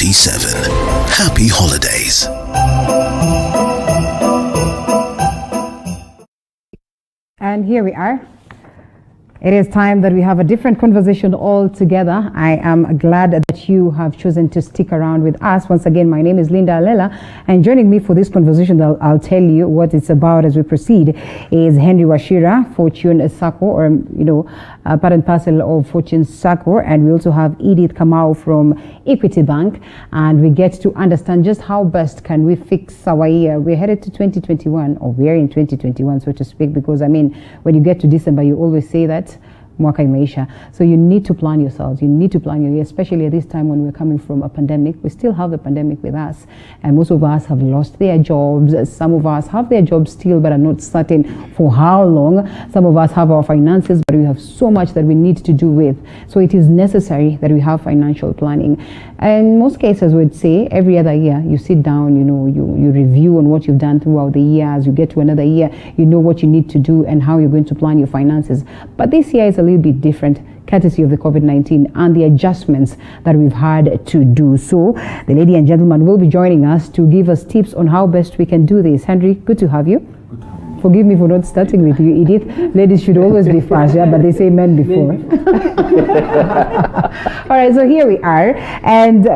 2027. Happy holidays. And here we are. It is time that we have a different conversation altogether. I am glad that you have chosen to stick around with us. Once again, my name is Linda Alela, and joining me for this conversation, I'll tell you what it's about as we proceed, is Henry Wachira, Fortune Sacco, or, part and parcel of Fortune Sacco. And we also have Edith Kamau from Equity Bank. And we get to understand just how best can we fix our year. We're headed to 2021, or we're in 2021, so to speak, because, when you get to December, you always say that mwaka imeisha. So you need to plan yourselves. You need to plan your year, especially at this time when we're coming from a pandemic. We still have the pandemic with us, and most of us have lost their jobs. Some of us have their jobs still, but are not certain for how long. Some of us have our finances, but we have so much that we need to do with. So it is necessary that we have financial planning. And in most cases, we'd say every other year, you sit down, you review on what you've done throughout the year. As you get to another year, you know what you need to do and how you're going to plan your finances. But this year is a little bit different, courtesy of the COVID-19 and the adjustments that we've had to do. So the lady and gentleman will be joining us to give us tips on how best we can do this. Henry, good to have you. Forgive me for not starting with you, Edith. Ladies should always be first, yeah, but they say men before. All right, so here we are. And,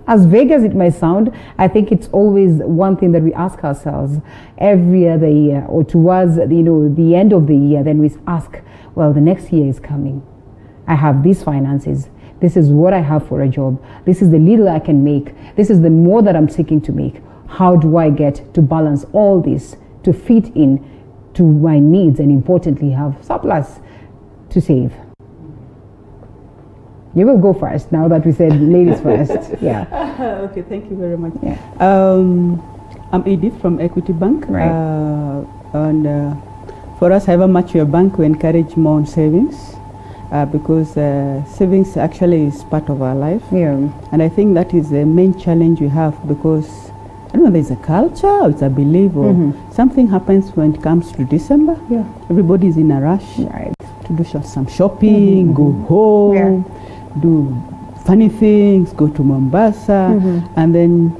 as vague as it might sound, I think it's always one thing that we ask ourselves every other year, or towards the end of the year. Then we ask, well, the next year is coming. I have these finances. This is what I have for a job. This is the little I can make. This is the more that I'm seeking to make. How do I get to balance all this to fit in to my needs, and importantly have surplus to save? You will go first now that we said ladies first. Yeah. Okay, thank you very much. Yeah. I'm Edith from Equity Bank. Right. And for us, however much your bank, we encourage more on savings because savings actually is part of our life. Yeah. And I think that is the main challenge we have, because I don't know, there's a culture or it's a belief or something happens when it comes to December. Yeah. Everybody's in a rush Right. to do some shopping, go home, do funny things, go to Mombasa, and then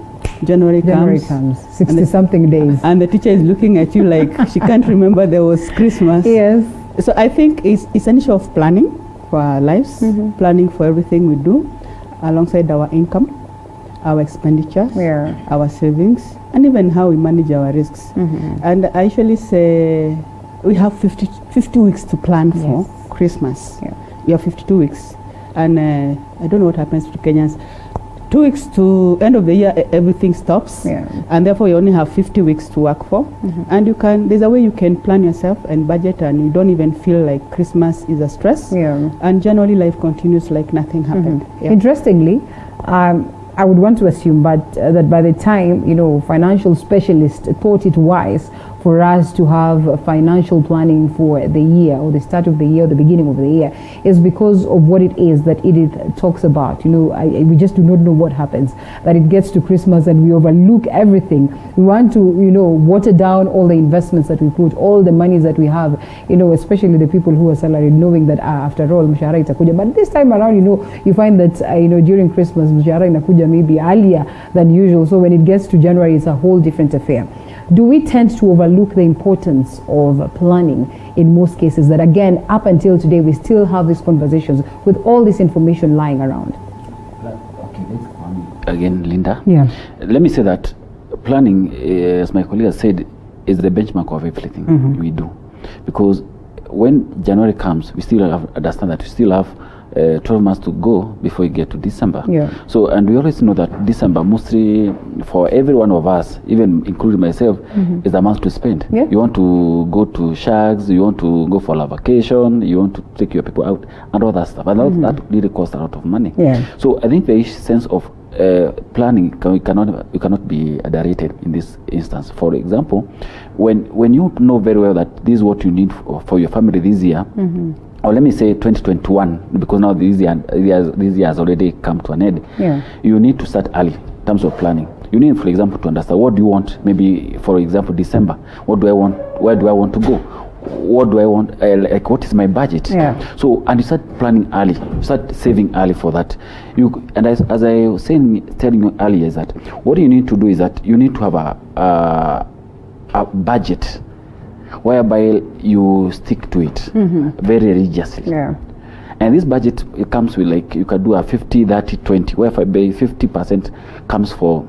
January comes 60-something days. and the teacher is looking at you like she can't remember there was Christmas. Yes. So I think it's an issue of planning for our lives, planning for everything we do, alongside our income, our expenditures, our savings, and even how we manage our risks. And I usually say we have 50 weeks to plan for Christmas. Yeah. We have 52 weeks. And I don't know what happens to Kenyans. 2 weeks to end of the year, everything stops. Yeah. And therefore you only have 50 weeks to work for. And there's a way you can plan yourself and budget, and you don't even feel like Christmas is a stress. Yeah. And generally life continues like nothing happened. Yeah. Interestingly, I would want to assume that by the time, financial specialists thought it wise for us to have financial planning for the year, or the start of the year, or the beginning of the year, is because of what it is that Edith talks about. We just do not know what happens, that it gets to Christmas and we overlook everything. We want to, water down all the investments that we put, all the monies that we have, especially the people who are salaried, knowing that after all, mshahara itakuja. But this time around, you find that, during Christmas, mshahara inakuja maybe earlier than usual. So when it gets to January, it's a whole different affair. Do we tend to overlook the importance of planning in most cases, that again, up until today, we still have these conversations with all this information lying around? Okay, that's funny. Again, Linda. Yeah. Let me say that planning, as my colleague has said, is the benchmark of everything we do. Because when January comes, we still understand that we still have 12 months to go before you get to December. Yeah. So, and we always know that December, mostly for every one of us, even including myself, is a month to spend. Yeah. You want to go to shags, you want to go for a vacation, you want to take your people out, and all that stuff. And that really costs a lot of money. Yeah. So I think the sense of planning cannot be underrated in this instance. For example, when you know very well that this is what you need for your family this year, or let me say 2021, because now this year has already come to an end. Yeah. You need to start early in terms of planning. You need, for example, to understand what do you want. Maybe, for example, December. What do I want? Where do I want to go? what do I want, like what is my budget? So, and you start planning early, you start saving early for that. And as I was telling you earlier, is that what you need to do is that you need to have a budget whereby you stick to it very religiously. And this budget, it comes with, like, you can do a 50, 30, 20, whereby 50% comes for,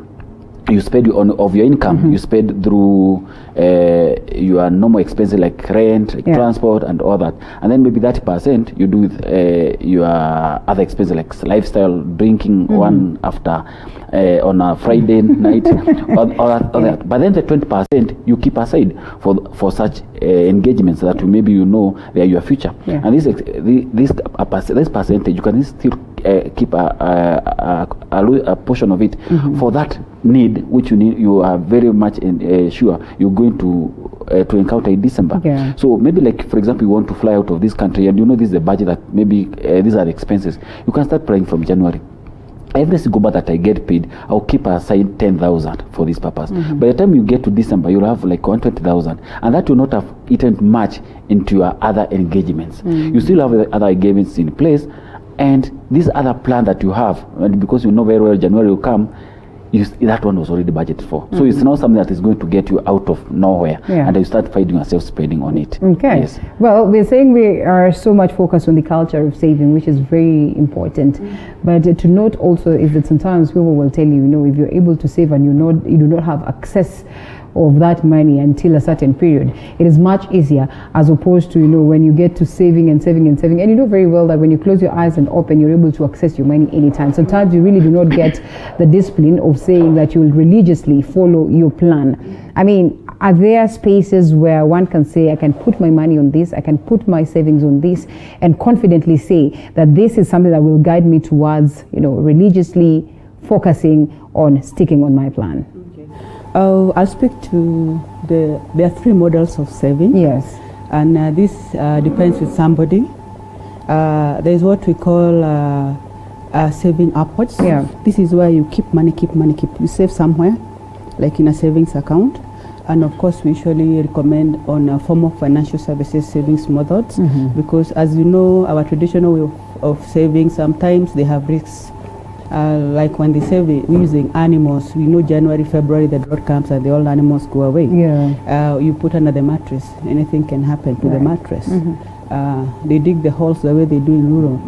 you spend of your income, you spend through your normal expenses like rent, like transport and all that. And then maybe 30% you do with your other expenses like lifestyle, drinking one after on a Friday night or that. But then the 20% you keep aside for such engagements that maybe you know they are your future. And this percentage, you can still keep a portion of it for that need which you are very much sure you're going to encounter in December. So maybe, like, for example, you want to fly out of this country and you know this is the budget that maybe these are the expenses. You can start planning from January. Every single month that I get paid, I'll keep aside 10,000 for this purpose. By the time you get to December, you'll have like 120,000, and that will not have eaten much into your other engagements. You still have the other engagements in place, and this other plan that you have, and because you know very well January will come, that one was already budgeted for. So it's not something that is going to get you out of nowhere, and you start finding yourself spending on it. Yes. Well, we're saying we are so much focused on the culture of saving, which is very important. But to note also is that sometimes people will tell you, if you're able to save and you do not have access of that money until a certain period, it is much easier as opposed to when you get to saving and saving and saving, and you know very well that when you close your eyes and open, you're able to access your money anytime. Sometimes you really do not get the discipline of saying that you will religiously follow your plan. I mean, are there spaces where one can say, I can put my money on this, I can put my savings on this, and confidently say that this is something that will guide me towards religiously focusing on sticking on my plan? I'll speak to there are three models of saving. Yes. And this depends with somebody. There's what we call saving upwards. This is where you keep money. You save somewhere, like in a savings account. And of course, we usually recommend on a form of financial services savings methods, because as you know, our traditional way of saving, sometimes they have risks. Like when they save using animals, we know January, February, the drought comes and the old animals go away. You put under the mattress, anything can happen to the mattress. They dig the holes the way they do in rural.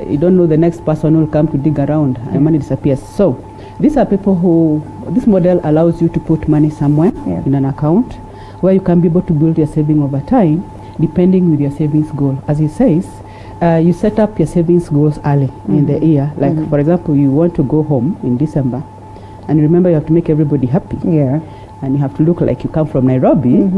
You don't know the next person will come to dig around and money disappears. So these are people who, this model allows you to put money somewhere in an account where you can be able to build your saving over time, depending with your savings goal. As he says, you set up your savings goals early in the year. Like, for example, you want to go home in December, and remember you have to make everybody happy. And you have to look like you come from Nairobi.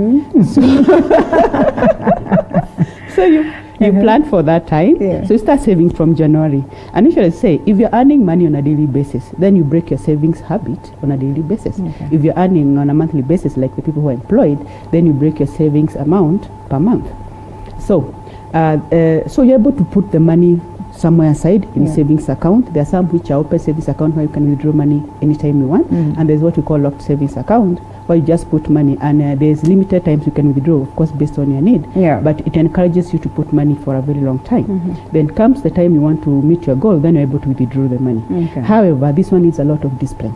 So you plan for that time. So you start saving from January. And usually say, if you're earning money on a daily basis, then you break your savings habit on a daily basis. If you're earning on a monthly basis, like the people who are employed, then you break your savings amount per month. So you're able to put the money somewhere aside in savings account. There are some which are open savings account where you can withdraw money anytime you want, and there's what we call locked savings account where you just put money, and there's limited times you can withdraw, of course based on your need, but it encourages you to put money for a very long time. Then comes the time you want to meet your goal, then you're able to withdraw the money. However, this one needs a lot of discipline.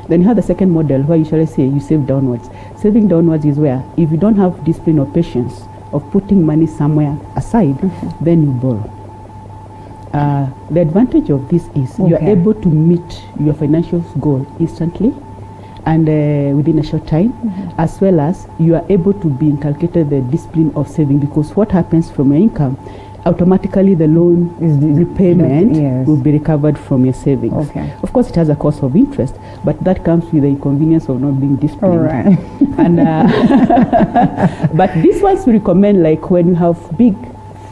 Then you have the second model where you shall say you save downwards. Saving downwards is where if you don't have discipline or patience of putting money somewhere aside, then you borrow. The advantage of this is you are able to meet your financial goal instantly and within a short time, as well as you are able to be inculcated the discipline of saving, because what happens from your income, automatically the loan repayment will be recovered from your savings. Of course, it has a cost of interest, but that comes with the inconvenience of not being disciplined. And but these ones we recommend, like when you have big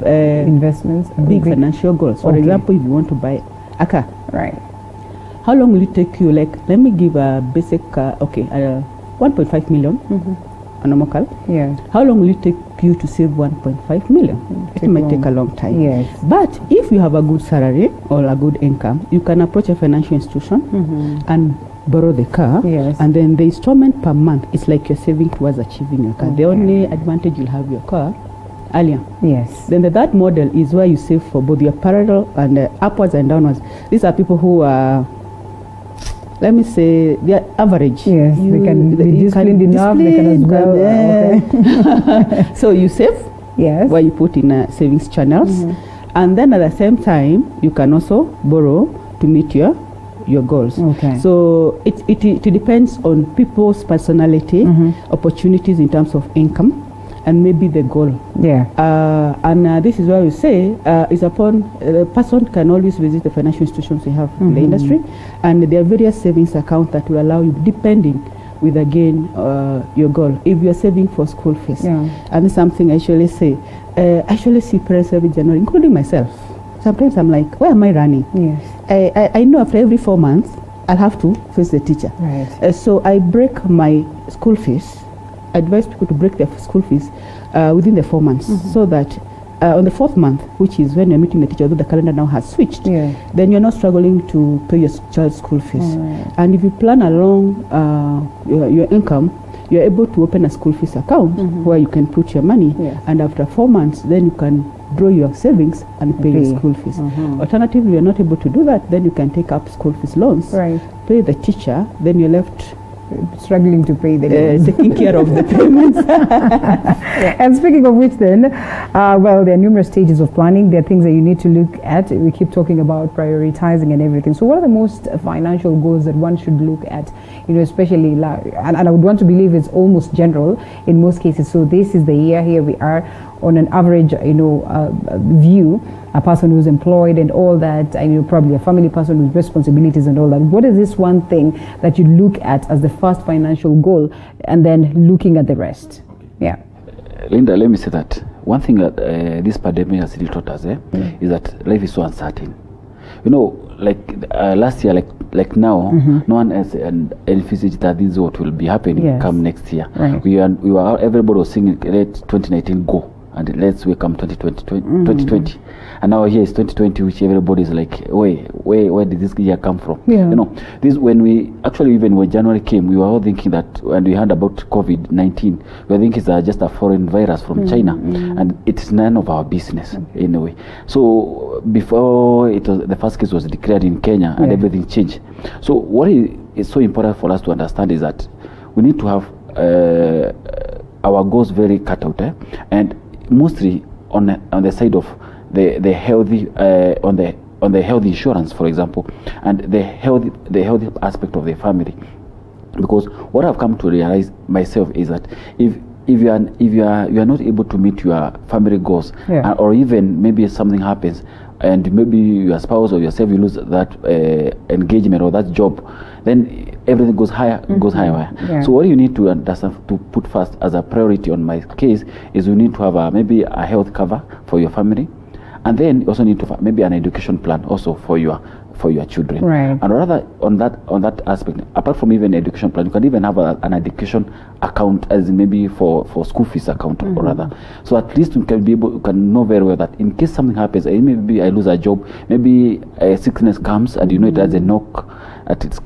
investments, big financial goals. For example, if you want to buy a car, how long will it take you? Like, let me give a basic 1.5 million. A normal car. How long will it take you to save 1.5 million? It might take a long time. But if you have a good salary or a good income, you can approach a financial institution and borrow the car, Yes. and then the installment per month is like you're saving towards achieving your car. The only advantage you'll have your car earlier. Yes. Then the third model is where you save for both your parallel and upwards and downwards. These are people who are, let me say, they are average. Yes, they can be disciplined enough, they can as well. Okay. So you save, Yes. where you put in savings channels, and then at the same time you can also borrow to meet your goals. Okay. So it depends on people's personality, opportunities in terms of income, and maybe the goal. Yeah. And this is why we say is upon the person can always visit the financial institutions we have in the industry, and there are various savings accounts that will allow you, depending with again your goal. If you are saving for school fees, and it's something I usually say, I actually see parents every January, including myself. Sometimes I'm like, where am I running? Yes. I know after every 4 months I'll have to face the teacher. Right. So I break my school fees. I advise people to break their school fees within the 4 months, so that on the 4th month, which is when you're meeting the teacher, although the calendar now has switched, then you're not struggling to pay your child's school fees. And if you plan along your income, you're able to open a school fees account where you can put your money, and after 4 months, then you can draw your savings and pay your school fees. Alternatively, you're not able to do that, then you can take up school fees loans, pay the teacher, then you're left struggling to pay the loans. Taking care of the payments. And speaking of which then, well, there are numerous stages of planning. There are things that you need to look at. We keep talking about prioritizing and everything. So what are the most financial goals that one should look at, especially, and I would want to believe it's almost general in most cases. So this is the year, here we are on an average, view, a person who's employed and all that, and probably a family person with responsibilities and all that. What is this one thing that you look at as the first financial goal, and then looking at the rest? Yeah. Linda, let me say that one thing that this pandemic has really taught us is that life is so uncertain. Like last year, like now, no one has envisaged that this is what will be happening come next year. Right. Everybody was saying let 2019 go, and let's welcome 2020. And now here is 2020, which everybody is like, where did this year come from? This when we actually, even when January came, we were all thinking that when we heard about COVID-19, we were thinking it's just a foreign virus from China, and it's none of our business in a way. So before the first case was declared in Kenya, and everything changed. So what is so important for us to understand is that we need to have our goals very cut out, and mostly on the side of the healthy on the health insurance, for example, and the healthy aspect of the family. Because what I've come to realize myself is that if you are not able to meet your family goals, or even maybe something happens and maybe your spouse or yourself, you lose that engagement or that job, then everything goes higher. So what you need to understand, to put first as a priority on my case, is you need to have maybe a health cover for your family, and then you also need to have maybe an education plan also for your children. Right. And rather on that aspect, apart from even education plan, you can even have an education account, as maybe for school fees account, or rather. So at least you can know very well that in case something happens, maybe I lose a job, maybe a sickness comes, and it has a knock. It's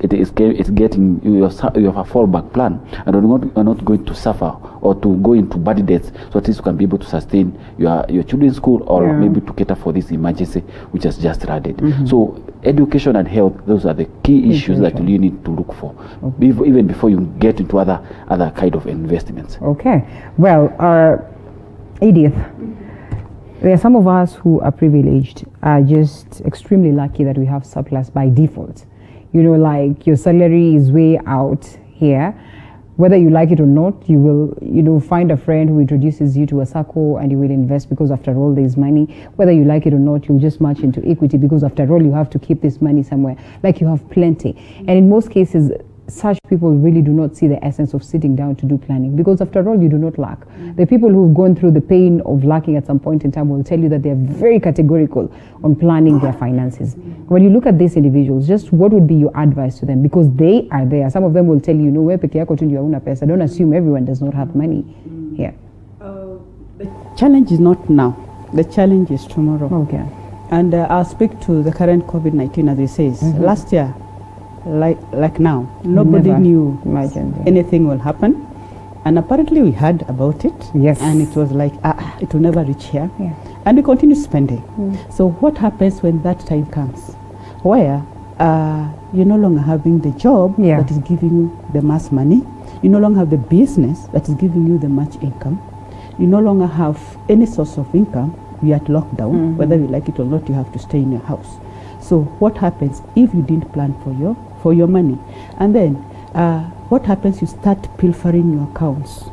getting you have a fallback plan, and you're not going to suffer or to go into bad debts. So at least you can be able to sustain your children's school, or maybe to cater for this emergency which has just started. So education and health, those are the key issues that you need to look for, even before you get into other kind of investments. Okay. Well, Edith, there are some of us who are privileged, are just extremely lucky that we have surplus by default. Like your salary is way out here. Whether you like it or not, you will, find a friend who introduces you to a SACCO, and you will invest, because after all, there's money. Whether you like it or not, you'll just march into equity, because after all, you have to keep this money somewhere. Like, you have plenty. And in most cases, such people really do not see the essence of sitting down to do planning, because after all, you do not lack. The people who've gone through the pain of lacking at some point in time will tell you that they're very categorical on planning their finances. When you look at these individuals, just what would be your advice to them? Because they are there. Some of them will tell you, wewe peke yako tu ndio huna pesa. Don't assume everyone does not have money here. The challenge is not now. The challenge is tomorrow. Okay. And I'll speak to the current COVID-19, as it says. Last year, like now. Nobody Never knew imagined, yeah. anything will happen. And apparently we heard about it. Yes. And it was like, it will never reach here. Yeah. And we continue spending. So what happens when that time comes? Where you're no longer having the job Yeah. that is giving you the mass money. You no longer have the business that is giving you the much income. You no longer have any source of income. We are at lockdown. Whether you like it or not, you have to stay in your house. So what happens if you didn't plan for your money? And then what happens? You start pilfering your accounts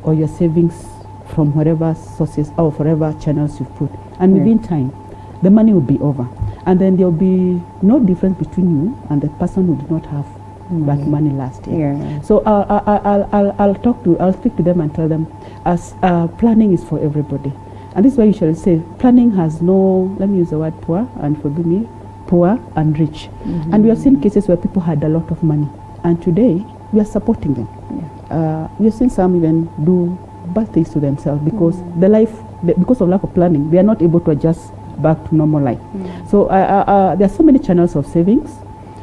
or your savings from whatever sources or whatever channels you put, and within time, the money will be over, and then there will be no difference between you and the person who did not have that money last year. Yeah. So I'll speak to them and tell them, as planning is for everybody, and this is why you should say planning has no. Let me use the word poor, and forgive me, poor and rich, and we have seen cases where people had a lot of money. And today, we are supporting them. We have seen some even do bad things to themselves because because of lack of planning, they are not able to adjust back to normal life. So there are so many channels of savings.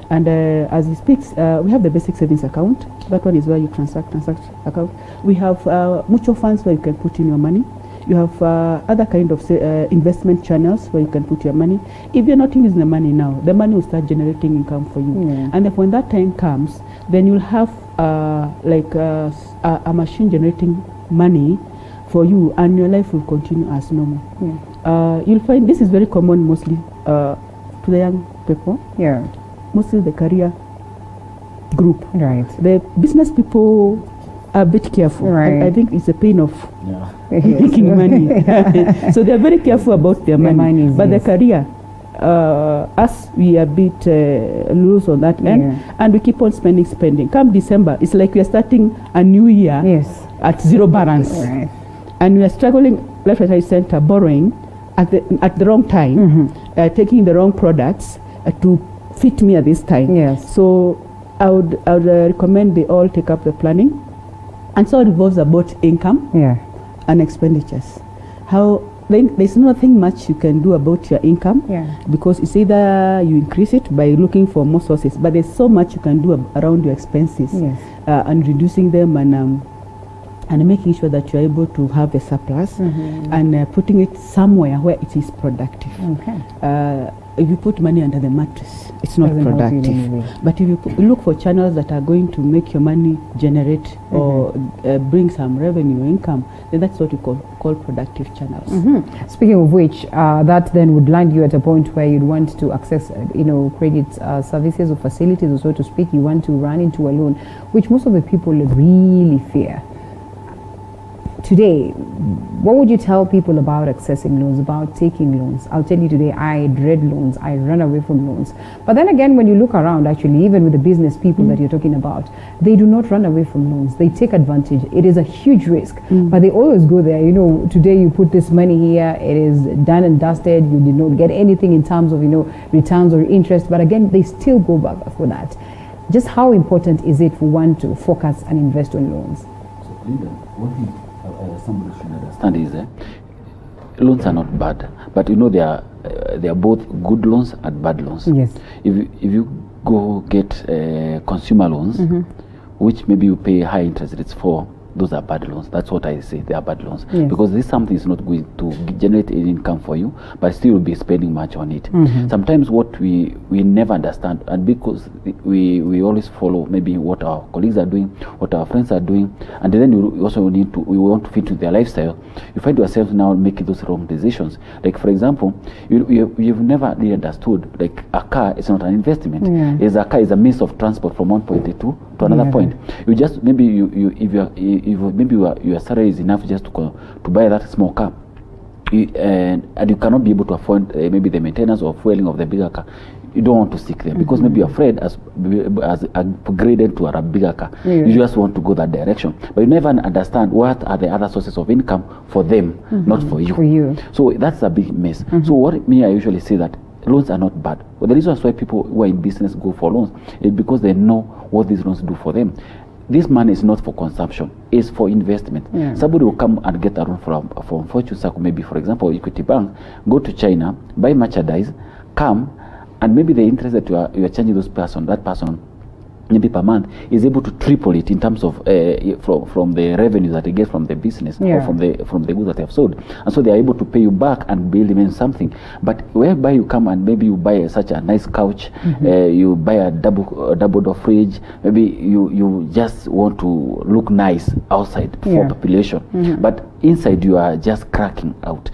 And as he speaks, we have the basic savings account. That one is where you transact account. We have mutual funds where you can put in your money. You have other kind of investment channels where you can put your money. If you're not using the money now, the money will start generating income for you. And if when that time comes, then you'll have a machine generating money for you, and your life will continue as normal. You'll find this is very common mostly to the young people. Yeah. Mostly the career group. Right. The business people are a bit careful. Right. I think it's a pain of Yes. making money. So they're very careful about their money. But the career, us, we are a bit loose on that end, and we keep on spending. Come December, it's like we are starting a new year at zero balance. Right. And we are struggling left, right, center, borrowing at the wrong time, taking the wrong products to fit me at this time. Yes. So I would recommend they all take up the planning. And so it revolves about income and expenditures. There's nothing much you can do about your income because it's either you increase it by looking for more sources, but there's so much you can do around your expenses and reducing them and making sure that you're able to have a surplus and putting it somewhere where it is productive. If you put money under the mattress, it's not productive. But if you look for channels that are going to make your money generate or bring some revenue income, then that's what we call productive channels. Speaking of which, that then would land you at a point where you'd want to access, credit services or facilities, or so to speak. You want to run into a loan, which most of the people really fear. Today, what would you tell people about accessing loans, about taking loans? I'll tell you today, I dread loans. I run away from loans. But then again, when you look around, actually, even with the business people that you're talking about, they do not run away from loans. They take advantage. It is a huge risk, but they always go there. Today you put this money here, it is done and dusted. You did not get anything in terms of, returns or interest. But again, they still go back for that. Just how important is it for one to focus and invest on loans? So, Linda, what somebody should understand is loans are not bad, but they are both good loans and bad loans. Yes. If you go get consumer loans, which maybe you pay high interest rates for, those are bad loans. That's what I say. They are bad loans because this something is not going to generate any income for you, but still will be spending much on it. Sometimes what we never understand, and because we always follow maybe what our colleagues are doing, what our friends are doing, and then we also we want to fit to their lifestyle. You find yourself now making those wrong decisions. Like for example, you've never really understood like a car is not an investment. A car is a means of transport from one point to another point. You just maybe your salary is enough just to buy that small car, and you cannot be able to afford maybe the maintenance or fueling of the bigger car. You don't want to stick there because maybe you're afraid as upgraded to a bigger car. You just want to go that direction, but you never understand what are the other sources of income for them, not for you. So that's a big mess. So what I usually say that loans are not bad. Well, the reason why people who are in business go for loans is because they know what these loans do for them. This money is not for consumption, it's for investment. Somebody will come and get a loan from Fortune Circle, maybe for example Equity Bank, go to China, buy merchandise, come and maybe the interest that you are charging that person maybe per month is able to triple it in terms of from the revenue that they get from the business or from the goods that they have sold, and so they are able to pay you back and build even something. But whereby you come and maybe you buy such a nice couch, you buy a double door fridge, maybe you just want to look nice outside for population, but inside you are just cracking out.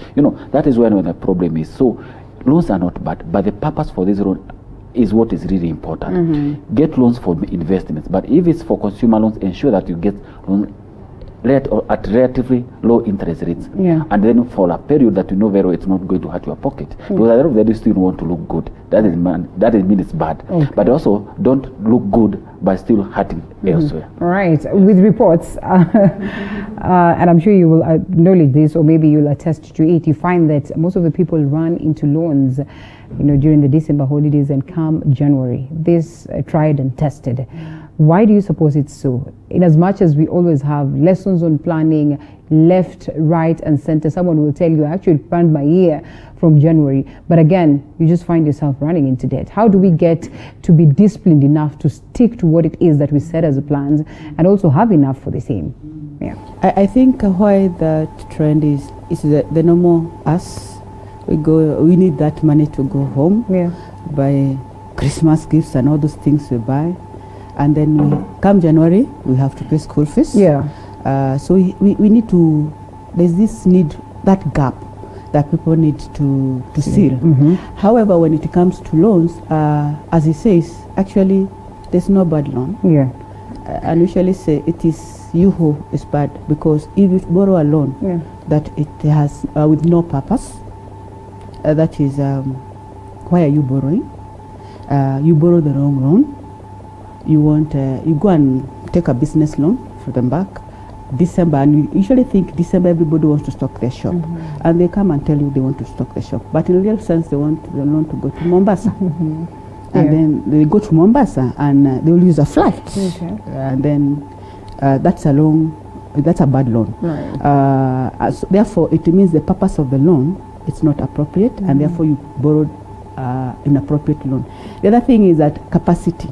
That is when the problem is. So loans are not bad, but the purpose for this loan is what is really important. Get loans for investments, but if it's for consumer loans, ensure that you get loans at relatively low interest rates, and then for a period that you know very well it's not going to hurt your pocket, because a lot of them still want to look good. That doesn't mean it's bad, but also don't look good by still hurting elsewhere. Right. With reports, and I'm sure you will acknowledge this, or maybe you'll attest to it, you find that most of the people run into loans during the December holidays and come January. This tried and tested. Why do you suppose it's so? In as much as we always have lessons on planning, left, right, and center, someone will tell you, I actually planned my year from January. But again, you just find yourself running into debt. How do we get to be disciplined enough to stick to what it is that we set as plans and also have enough for the same? I think why that trend is the normal us. We need that money to go home, buy Christmas gifts and all those things we buy. And then come January, we have to pay school fees. So we need to, there's this need, that gap that people need to seal. However, when it comes to loans, as he says, actually, there's no bad loan. And usually say it is you who is bad, because if you borrow a loan that it has with no purpose, that is, why are you borrowing? You borrow the wrong loan. You go and take a business loan for them back December, and we usually think December everybody wants to stock their shop, and they come and tell you they want to stock the shop, but in real sense they want the loan to go to Mombasa. And then they go to Mombasa and they will use a flight, and then that's a bad loan. So therefore it means the purpose of the loan it's not appropriate, and therefore you borrowed inappropriate loan. The other thing is that capacity.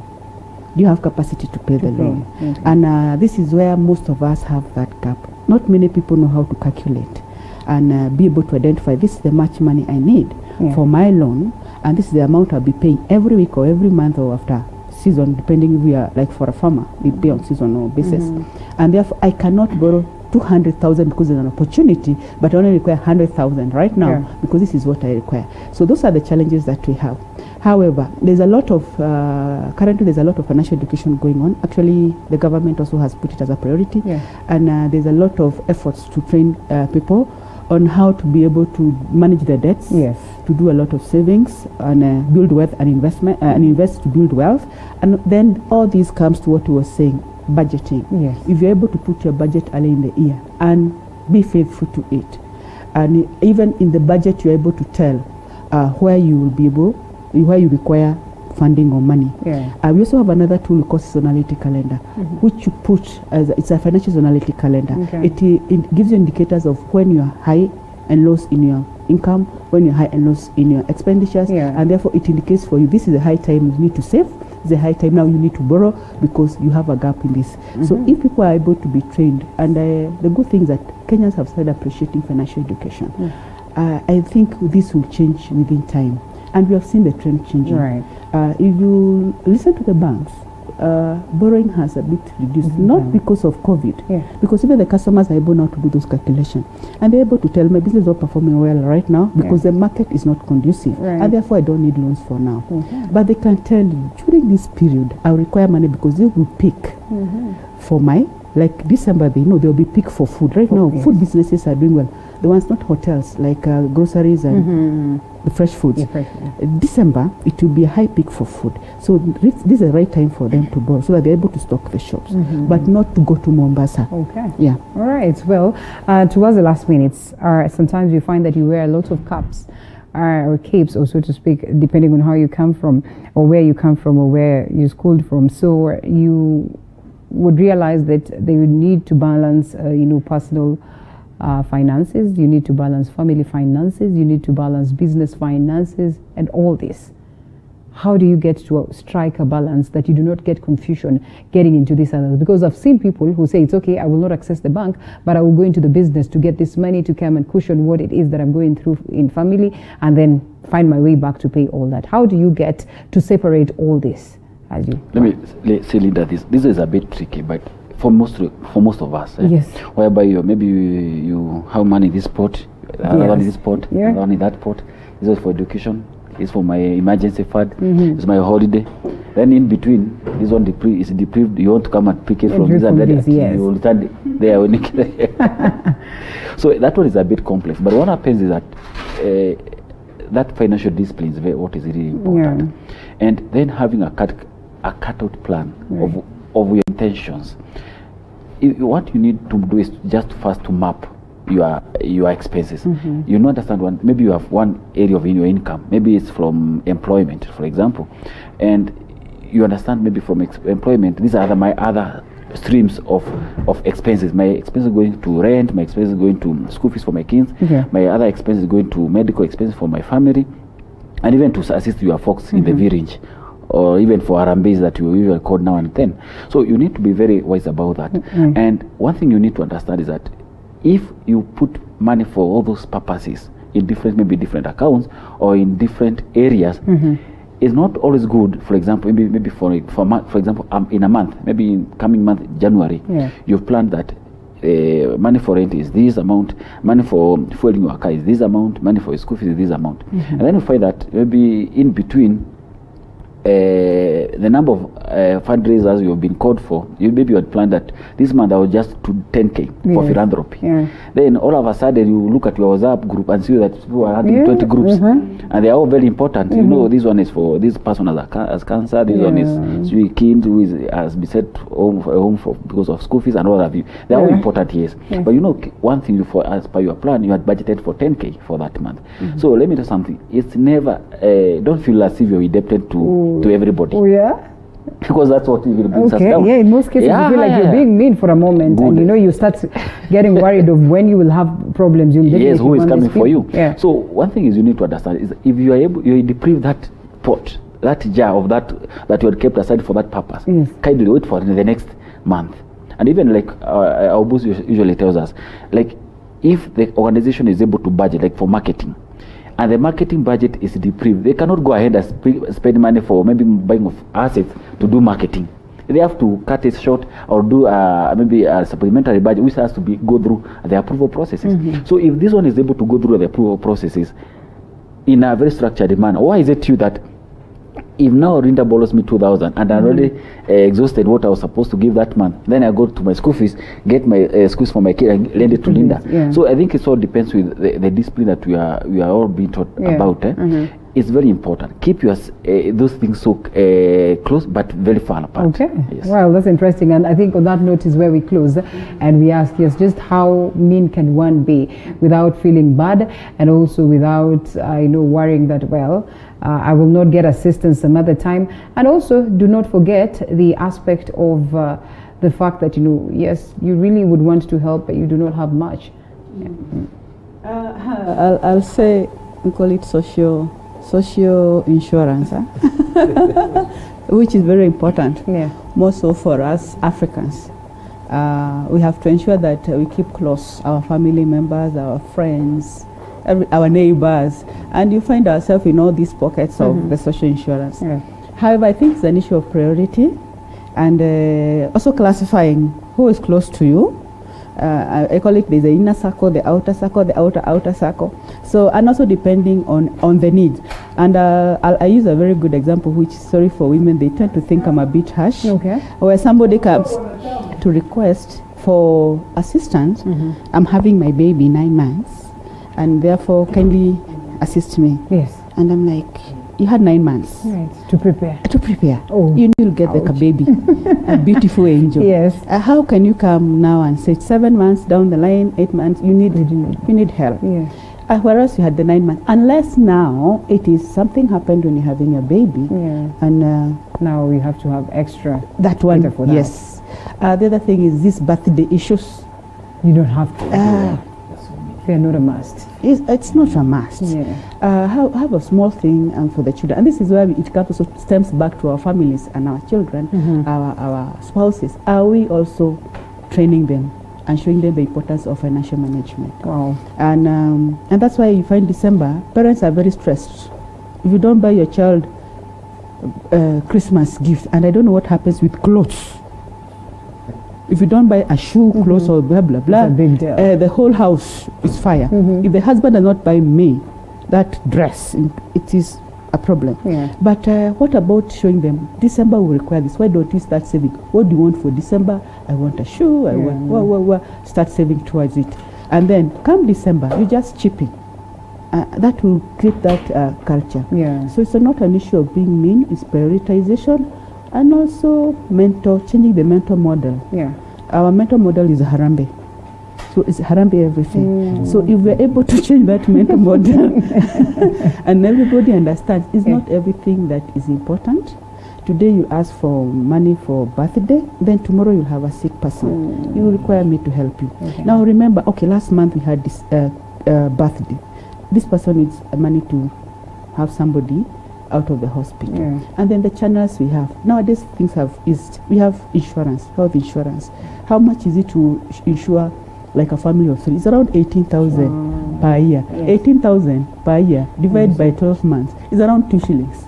Do you have capacity to pay the loan? And this is where most of us have that gap. Not many people know how to calculate and be able to identify, this is the much money I need for my loan, and this is the amount I'll be paying every week or every month or after season, depending if we are, like for a farmer, we pay on seasonal basis. And therefore I cannot borrow 200,000 because there's an opportunity, but I only require 100,000 right now because this is what I require. So those are the challenges that we have. However, there's a lot of currently there's a lot of financial education going on. Actually, the government also has put it as a priority, and there's a lot of efforts to train people on how to be able to manage their debts, to do a lot of savings and build wealth and investment and invest to build wealth. And then all this comes to what we were saying, budgeting. If you're able to put your budget early in the year and be faithful to it, and even in the budget you're able to tell where you will be able, where you require funding or money. We also have another tool called seasonality calendar, which you put as it's a financial seasonality calendar. It gives you indicators of when you are high and lows in your income, when you're high and lows in your expenditures, and therefore it indicates for you this is a high time you need to save, this is a high time now you need to borrow because you have a gap in this. So if people are able to be trained, and the good thing is that Kenyans have started appreciating financial education, I think this will change within time. And we have seen the trend changing. If you listen to the banks, borrowing has a bit reduced, not because of COVID, because even the customers are able now to do those calculations, and they're able to tell my business is not performing well right now because the market is not conducive, and therefore I don't need loans for now. But they can tell you during this period I will require money because they will pick for my, like December, they know there will be peak for food. Right now, food businesses are doing well. The ones not hotels, like groceries and the fresh foods. December, it will be a high peak for food. So this is the right time for them to borrow so that they're able to stock the shops, but not to go to Mombasa. All right. Well, towards the last minutes, sometimes you find that you wear a lot of caps. Or capes, or so to speak, depending on how you come from, or where you come from, or where you schooled from. So you would realize that they would need to balance, personal finances, you need to balance family finances, you need to balance business finances, and all this. how do you get to strike a balance that you do not get confusion getting into this other? Because I've seen people who say, it's okay, I will not access the bank, but I will go into the business to get this money to come and cushion what it is that I'm going through in family, and then find my way back to pay all that. How do you get to separate all this? Let me say, Linda, this is a bit tricky, but for most of us, yes, whereby maybe you have money in this pot, another one in this pot, another one in that pot. This is for education. It's for my emergency fund. It's my holiday. Then in between, this one is deprived. You want to come and pick it from this and that. Yes. You will stand there. So that one is a bit complex. But what happens is that that financial discipline is what is really important. And then having a cut-out plan of your intentions. What you need to do is just first to map your expenses. You know, understand one. Maybe you have one area of your income. Maybe it's from employment, for example, and you understand maybe from employment. These are my other streams of expenses. My expenses going to rent. My expenses going to school fees for my kids. My other expenses going to medical expenses for my family, and even to assist your folks in the village, or even for Arambes that you will call now and then. So you need to be very wise about that. And one thing you need to understand is that if you put money for all those purposes in different accounts or in different areas, it's not always good. For example, maybe for example, in a month, maybe in coming month, January, you've planned that money for rent is this amount, money for fueling your car is this amount, money for your school fees is this amount. And then you find that maybe in between, the number of fundraisers you've been called for, maybe you had planned that this month I will just do 10K for philanthropy. Then all of a sudden you look at your WhatsApp group and see that people are having 20 groups, and they are all very important. You know, this one is for this person has cancer, this one is kid who has been set home for because of school fees and all of you. They are all important, yes. But you know, one thing as per your plan, you had budgeted for 10K for that month. So let me tell you something. It's never don't feel as if you're indebted to everybody. Because that's what will bring us down. In most cases you feel like you're being mean for a moment. And you know, you start getting worried of when you will have problems. Yes, who is coming for you. So one thing is you need to understand is if you are able, you deprive that pot, that jar of that you had kept aside for that purpose, kindly wait for the next month. And even like our boss usually tells us, like if the organization is able to budget, like for marketing, and the marketing budget is deprived, they cannot go ahead and spend money for maybe buying of assets to do marketing. They have to cut it short or do maybe a supplementary budget, which has to go through the approval processes. So if this one is able to go through the approval processes in a very structured manner, why is it you that if now Rinda borrows me 2,000 and I already exhausted what I was supposed to give that month, then I go to my school fees, get my school fees for my kid and lend it to Linda. So I think it all depends with the discipline that we are all being taught about. It's very important. Keep your those things so close but very far apart. Well, that's interesting, and I think on that note is where we close, and we ask just how mean can one be without feeling bad, and also without worrying that I will not get assistance some other time. And also do not forget the aspect of the fact that yes, you really would want to help, but you do not have much. I'll say we call it social insurance, which is very important. More so for us Africans. We have to ensure that we keep close our family members, our friends, our neighbors, and you find ourselves in all these pockets of the social insurance. However, I think it's an issue of priority, and also classifying who is close to you. I call it the inner circle, the outer circle. So, and also depending on the needs. And I use a very good example, which is sorry for women, they tend to think I'm a bit harsh. Where somebody comes to request for assistance, I'm having my baby 9 months, and therefore kindly assist me. And I'm like, you had 9 months to prepare. You will get like a baby, a beautiful angel. How can you come now and say 7 months down the line, 8 months, you need help? Whereas you had the 9 months, unless now it is something happened when you're having a baby, and now we have to have extra. That one, the other thing is these birthday issues. You don't have to. They're not a must. It's not a must. Yeah. Have a small thing for the children. And this is where it comes also stems back to our families and our children, our spouses. Are we also training them and showing them the importance of financial management? Wow. And that's why you find December, parents are very stressed. If you don't buy your child Christmas gift, and I don't know what happens with clothes. If you don't buy a shoe, clothes, or blah, blah, blah, it's a big deal. The whole house is fire. If the husband does not buy me that dress, it is a problem. Yeah. But what about showing them, December will require this. Why don't you start saving? What do you want for December? I want a shoe. I want, start saving towards it. And then come December, you just chip in. That will create that culture. Yeah. So it's not an issue of being mean, it's prioritization. And also changing the mental model. Yeah. Our mental model is Harambe. So it's Harambe everything. So if we're able to change that mental model and everybody understands it's not everything that is important. Today you ask for money for birthday, then tomorrow you'll have a sick person. You will require me to help you. Okay. Now remember, last month we had this birthday. This person needs money to have somebody out of the hospital. Yeah. And then the channels we have. Nowadays things have eased. We have insurance, health insurance. How much is it to insure like a family of 3? It's around 18,000 per year. Yes. 18,000 per year divided by 12 months is around 2 shillings.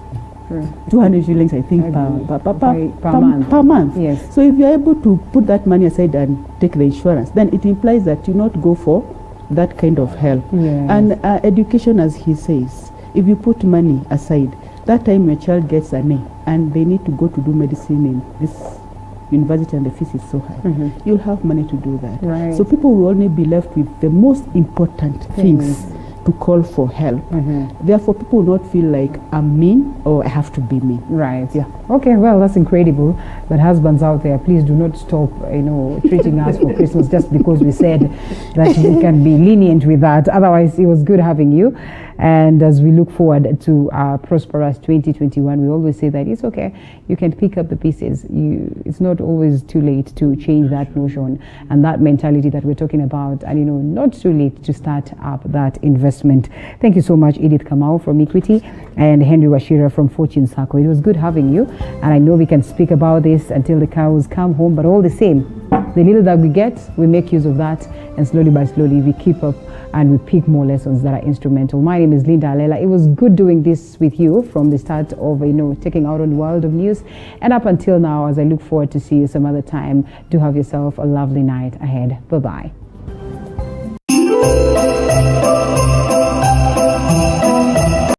200 shillings, I think, per month. Yes. So if you're able to put that money aside and take the insurance, then it implies that you not go for that kind of help. Yes. And education, as he says, if you put money aside, that time your child gets an A and they need to go to do medicine in this university and the fees is so high, you'll have money to do that. Right. So people will only be left with the most important things to call for help. Therefore, people will not feel like I'm mean or I have to be mean. Right. Yeah. Okay, well, that's incredible. But husbands out there, please do not stop, treating us for Christmas just because we said that we can be lenient with that. Otherwise, it was good having you. And as we look forward to our prosperous 2021, we always say that it's okay. You can pick up the pieces. It's not always too late to change that notion and that mentality that we're talking about. And, not too late to start up that investment. Thank you so much, Edith Kamau from Equity and Henry Wachira from Fortune Circle. It was good having you. And I know we can speak about this until the cows come home, but all the same, the little that we get, we make use of that, and slowly by slowly we keep up and we pick more lessons that are instrumental. My name is Linda Alela. It was good doing this with you from the start of, taking out on the world of news. And up until now, as I look forward to see you some other time, do have yourself a lovely night ahead. Bye-bye.